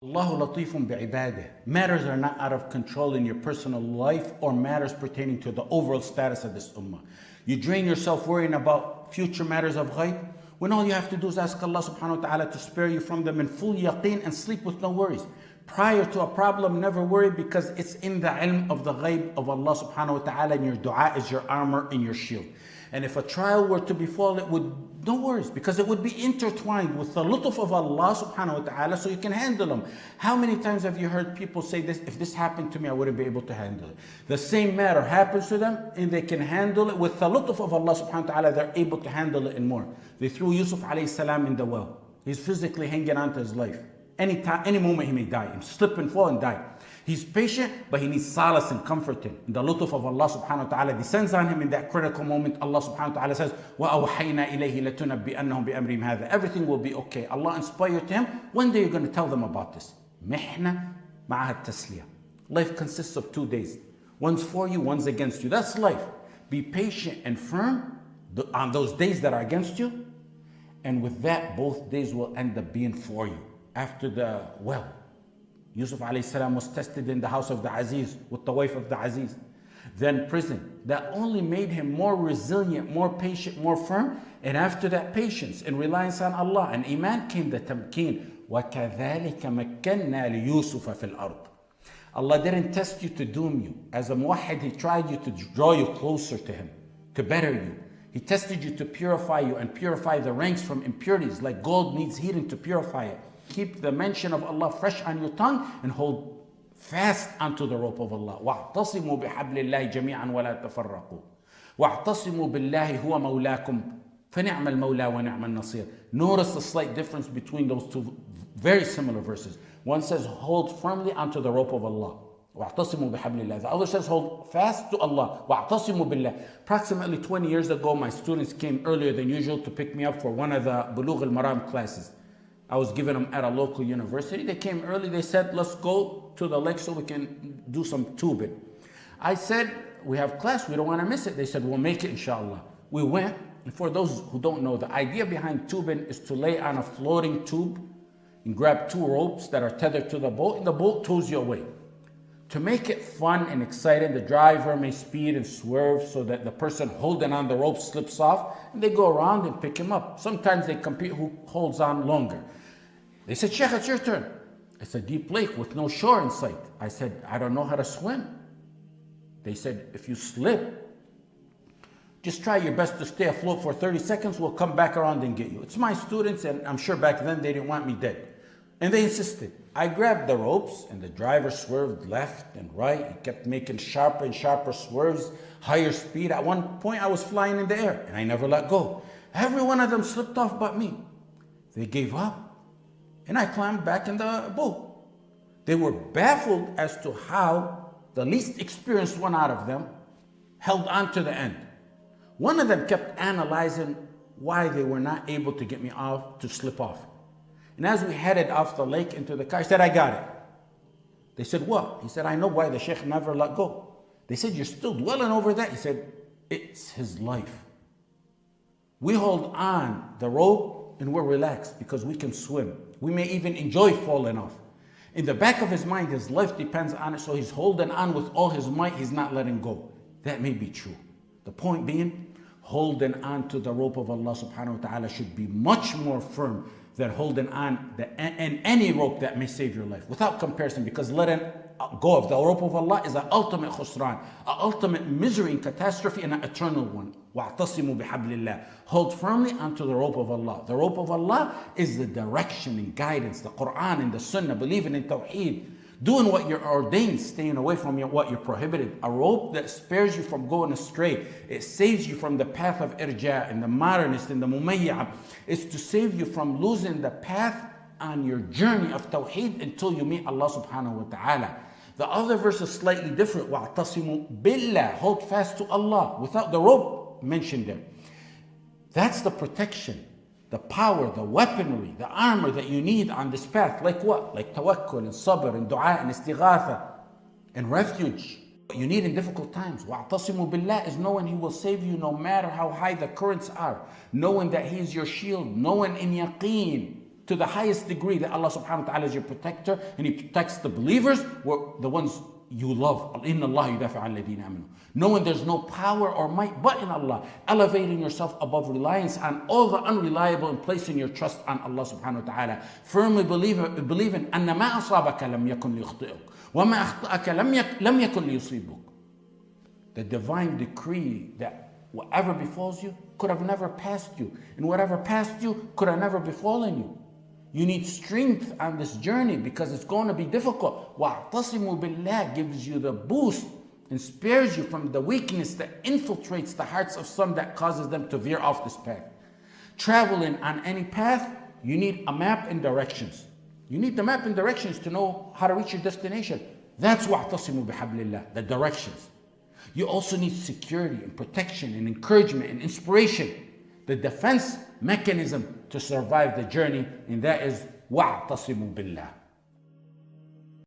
Allahu latifun bi'ibadih. Matters are not out of control in your personal life or matters pertaining to the overall status of this ummah. You drain yourself worrying about future matters of ghaib, when all you have to do is ask Allah subhanahu wa ta'ala to spare you from them in full yaqeen and sleep with no worries. Prior to a problem, never worry, because it's in the ilm of the ghaib of Allah subhanahu wa ta'ala, and your dua is your armor and your shield. And if a trial were to befall, it would, no worries, because it would be intertwined with the lutf of Allah subhanahu wa ta'ala, so you can handle them. How many times have you heard people say this, if this happened to me, I wouldn't be able to handle it. The same matter happens to them, and they can handle it with the lutf of Allah subhanahu wa ta'ala, they're able to handle it and more. They threw Yusuf alayhi salam in the well. He's physically hanging on to his life. Any moment he may die, he slip and fall and die. He's patient, but he needs solace and comforting. The lutf of Allah subhanahu wa ta'ala descends on him in that critical moment. Allah subhanahu wa ta'ala says, وَأَوْحَيْنَا إِلَيْهِ لَتُنَبِّئَنَّهُمْ بِأَمْرِهِمْ هَذَا. Everything will be okay. Allah inspired him. One day you're going to tell them about this. مِحْنَةً مَعَهَا التَّسْلِيَةِ. Life consists of 2 days. One's for you, one's against you. That's life. Be patient and firm on those days that are against you. And with that, both days will end up being for you. After the well, Yusuf alayhi salam was tested in the house of the Aziz with the wife of the Aziz. Then prison. That only made him more resilient, more patient, more firm. And after that patience and reliance on Allah and Iman came the tamkeen. وَكَذَلِكَ مَكَّنَّا لِيُوسُفَ فِي الْأَرْضِ. Allah didn't test you to doom you. As a muwahhid, He tried you to draw you closer to Him, to better you. He tested you to purify you and purify the ranks from impurities. Like gold needs heating to purify it. Keep the mention of Allah fresh on your tongue and hold fast onto the rope of Allah. وَاعْتَصِمُوا بِحَبْلِ اللَّهِ جَمِيعًا وَلَا تَفَرَّقُوا وَاعْتَصِمُوا بِاللَّهِ هُوَ مَوْلَاكُمْ فَنِعْمَ الْمَوْلَى وَنِعْمَ النَّصِيرُ. Notice the slight difference between those two very similar verses. One says, hold firmly onto the rope of Allah. وَاعْتَصِمُوا بِحَبْلِ اللَّهِ. The other says, hold fast to Allah. وَاعْتَصِمُوا بِاللَّهِ. Approximately 20 years ago, my students came earlier than usual to pick me up for one of the Bulugh al-Maram classes. I was giving them at a local university. They came early. They said, let's go to the lake so we can do some tubing. I said, we have class. We don't want to miss it. They said, we'll make it, inshallah. We went. And for those who don't know, the idea behind tubing is to lay on a floating tube and grab 2 ropes that are tethered to the boat, and the boat tows you away. To make it fun and exciting, the driver may speed and swerve so that the person holding on the rope slips off, and they go around and pick him up. Sometimes they compete who holds on longer. They said, Sheikh, it's your turn. It's a deep lake with no shore in sight. I said, I don't know how to swim. They said, if you slip, just try your best to stay afloat for 30 seconds. We'll come back around and get you. It's my students, and I'm sure back then they didn't want me dead. And they insisted. I grabbed the ropes, and the driver swerved left and right. He kept making sharper and sharper swerves, higher speed. At one point, I was flying in the air, and I never let go. Every one of them slipped off but me. They gave up. And I climbed back in the boat. They were baffled as to how the least experienced one out of them held on to the end. One of them kept analyzing why they were not able to get me off, to slip off. And as we headed off the lake into the car, I said, I got it. They said, what? He said, I know why the Sheikh never let go. They said, you're still dwelling over that? He said, it's his life. We hold on the rope and we're relaxed because we can swim. We may even enjoy falling off. In the back of his mind, his life depends on it, so he's holding on with all his might. He's not letting go. That may be true. The point being, holding on to the rope of Allah subhanahu wa ta'ala should be much more firm than holding on and any rope that may save your life, without comparison, because letting go of the rope of Allah is an ultimate khusran, an ultimate misery and catastrophe, and an eternal one. وَاعْتَصِمُوا بِحَبْلِ اللَّهِ. Hold firmly onto the rope of Allah. The rope of Allah is the direction and guidance, the Quran and the Sunnah, believing in Tawheed, doing what you're ordained, staying away from what you're prohibited. A rope that spares you from going astray. It saves you from the path of irja, and the modernist and the mumayya is to save you from losing the path on your journey of Tawheed until you meet Allah subhanahu wa ta'ala. The other verse is slightly different. وَاعْتَصِمُوا بِاللَّهِ. Hold fast to Allah without the rope mentioned there. That's the protection, the power, the weaponry, the armor that you need on this path. Like what? Like tawakkul and sabr and dua and istighatha and refuge. What you need in difficult times. وَاعْتَصِمُوا بِاللَّهِ is knowing He will save you no matter how high the currents are. Knowing that He is your shield. Knowing in yaqeen to the highest degree that Allah subhanahu wa ta'ala is your protector and He protects the believers, the ones you love. إِنَّ اللَّهَ يُدَافِعُ عَنِ الَّذِينَ آمَنُوا. Knowing there's no power or might but in Allah, elevating yourself above reliance on all the unreliable and placing your trust on Allah subhanahu wa ta'ala. Firmly believing أَنَّ مَا أَصَابَكَ لَمْ يَكُنْ لِيُخْطِئُكَ وَمَا أَخْطَأَكَ لَمْ يَكُنْ لِيُصِيبُكَ. The divine decree that whatever befalls you could have never passed you, and whatever passed you could have never befallen you. You need strength on this journey because it's going to be difficult. وَاعْتَصِمُوا بِاللَّهِ gives you the boost and spares you from the weakness that infiltrates the hearts of some that causes them to veer off this path. Traveling on any path, you need a map and directions. You need the map and directions to know how to reach your destination. That's وَاعْتَصِمُوا بِحَبْلِ اللَّهِ, the directions. You also need security and protection and encouragement and inspiration, the defense mechanism to survive the journey, and that is وَاعْتَصِمُوا بِاللَّهِ.